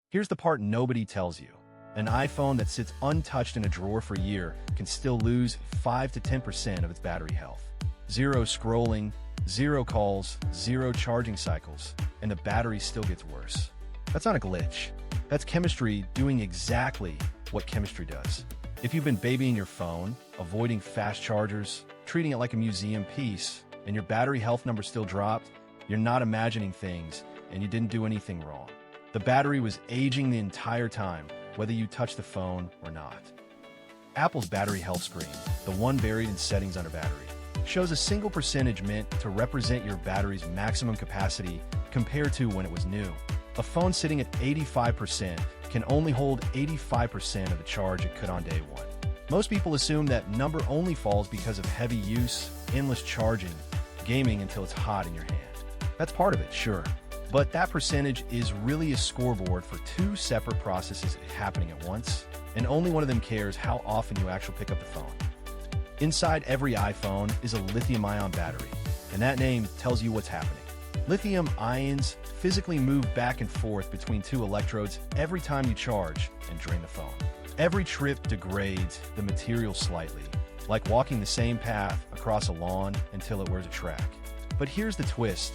Here's the part nobody tells you. An iPhone that sits untouched in a drawer for a year can still lose 5 to 10% of its battery health. Zero scrolling, zero calls, zero charging cycles, and the battery still gets worse. That's not a glitch. That's chemistry doing exactly what chemistry does. If you've been babying your phone, avoiding fast chargers, treating it like a museum piece, and your battery health number still dropped, you're not imagining things, and you didn't do anything wrong. The battery was aging the entire time, whether you touch the phone or not. Apple's battery health screen, the one buried in settings under battery, shows a single percentage meant to represent your battery's maximum capacity compared to when it was new. A phone sitting at 85% can only hold 85% of the charge it could on day one. Most people assume that number only falls because of heavy use, endless charging, gaming until it's hot in your hand. That's part of it, sure. But that percentage is really a scoreboard for two separate processes happening at once, and only one of them cares how often you actually pick up the phone. Inside every iPhone is a lithium-ion battery, and that name tells you what's happening. Lithium ions physically move back and forth between two electrodes every time you charge and drain the phone. Every trip degrades the material slightly, like walking the same path across a lawn until it wears a track. But here's the twist.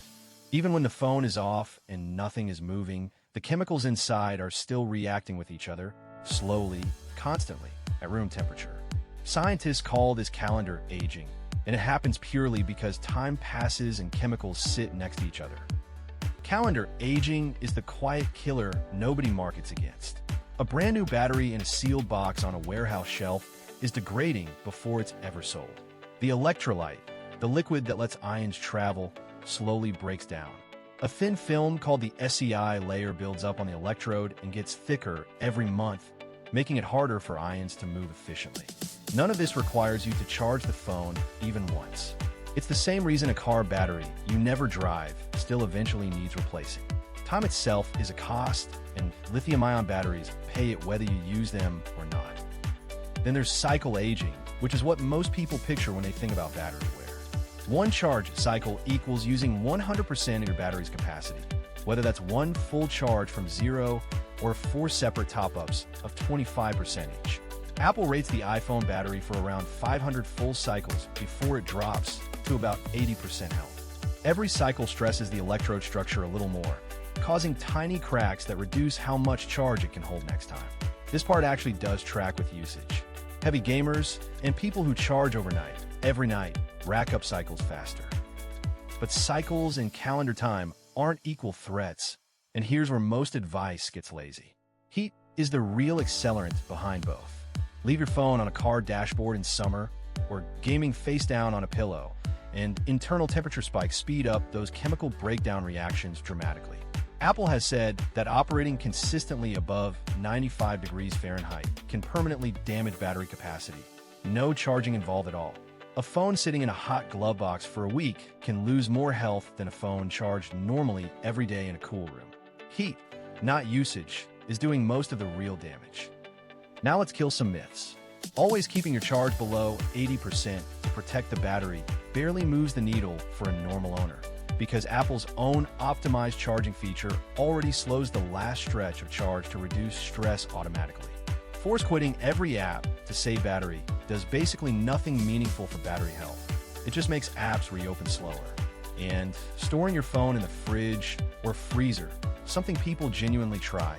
Even when the phone is off and nothing is moving, the chemicals inside are still reacting with each other, slowly, constantly, at room temperature. Scientists call this calendar aging, and it happens purely because time passes and chemicals sit next to each other. Calendar aging is the quiet killer nobody markets against. A brand new battery in a sealed box on a warehouse shelf is degrading before it's ever sold. The electrolyte, the liquid that lets ions travel, slowly breaks down. A thin film called the SEI layer builds up on the electrode and gets thicker every month, making it harder for ions to move efficiently. None of this requires you to charge the phone even once. It's the same reason a car battery you never drive still eventually needs replacing. Time itself is a cost, and lithium-ion batteries pay it whether you use them or not. Then there's cycle aging, which is what most people picture when they think about battery wear. One charge cycle equals using 100% of your battery's capacity, whether that's one full charge from zero or 4 separate top-ups of 25% each. Apple rates the iPhone battery for around 500 full cycles before it drops to about 80% health. Every cycle stresses the electrode structure a little more, causing tiny cracks that reduce how much charge it can hold next time. This part actually does track with usage. Heavy gamers and people who charge overnight, every night, rack up cycles faster. But cycles and calendar time aren't equal threats, and here's where most advice gets lazy. Heat is the real accelerant behind both. Leave your phone on a car dashboard in summer, or gaming face down on a pillow, and internal temperature spikes speed up those chemical breakdown reactions dramatically. Apple has said that operating consistently above 95 degrees Fahrenheit can permanently damage battery capacity. No charging involved at all. A phone sitting in a hot glove box for a week can lose more health than a phone charged normally every day in a cool room. Heat, not usage, is doing most of the real damage. Now let's kill some myths. Always keeping your charge below 80% to protect the battery barely moves the needle for a normal owner, because Apple's own optimized charging feature already slows the last stretch of charge to reduce stress automatically. Force quitting every app to save battery does basically nothing meaningful for battery health. It just makes apps reopen slower. And storing your phone in the fridge or freezer, something people genuinely try,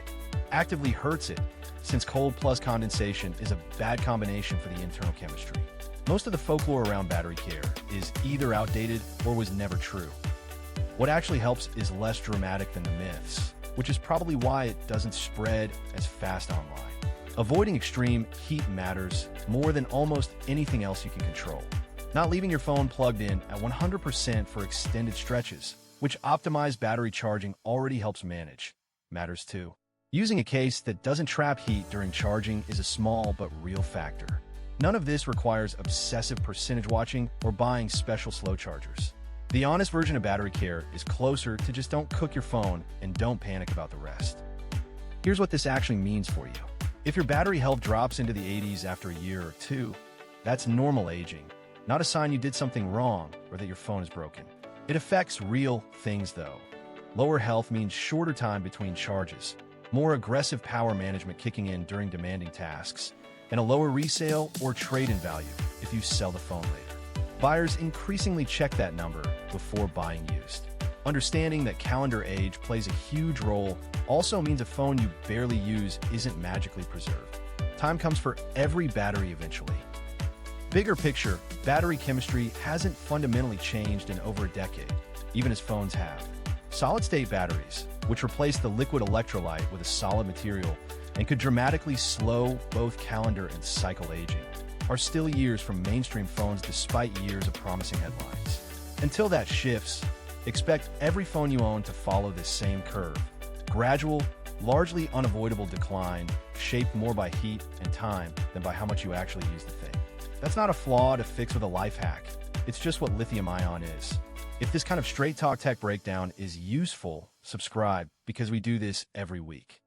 actively hurts it, since cold plus condensation is a bad combination for the internal chemistry. Most of the folklore around battery care is either outdated or was never true. What actually helps is less dramatic than the myths, which is probably why it doesn't spread as fast online. Avoiding extreme heat matters more than almost anything else you can control. Not leaving your phone plugged in at 100% for extended stretches, which optimized battery charging already helps manage, matters too. Using a case that doesn't trap heat during charging is a small but real factor. None of this requires obsessive percentage watching or buying special slow chargers. The honest version of battery care is closer to just don't cook your phone and don't panic about the rest. Here's what this actually means for you. If your battery health drops into the 80s after a year or two, that's normal aging, not a sign you did something wrong or that your phone is broken. It affects real things though. Lower health means shorter time between charges, more aggressive power management kicking in during demanding tasks, and a lower resale or trade-in value if you sell the phone later. Buyers increasingly check that number before buying used. Understanding that calendar age plays a huge role also means a phone you barely use isn't magically preserved. Time comes for every battery eventually. Bigger picture, battery chemistry hasn't fundamentally changed in over a decade, even as phones have. Solid-state batteries, which replace the liquid electrolyte with a solid material and could dramatically slow both calendar and cycle aging, are still years from mainstream phones despite years of promising headlines. Until that shifts, expect every phone you own to follow this same curve. Gradual, largely unavoidable decline, shaped more by heat and time than by how much you actually use the thing. That's not a flaw to fix with a life hack. It's just what lithium-ion is. If this kind of straight-talk tech breakdown is useful, subscribe because we do this every week.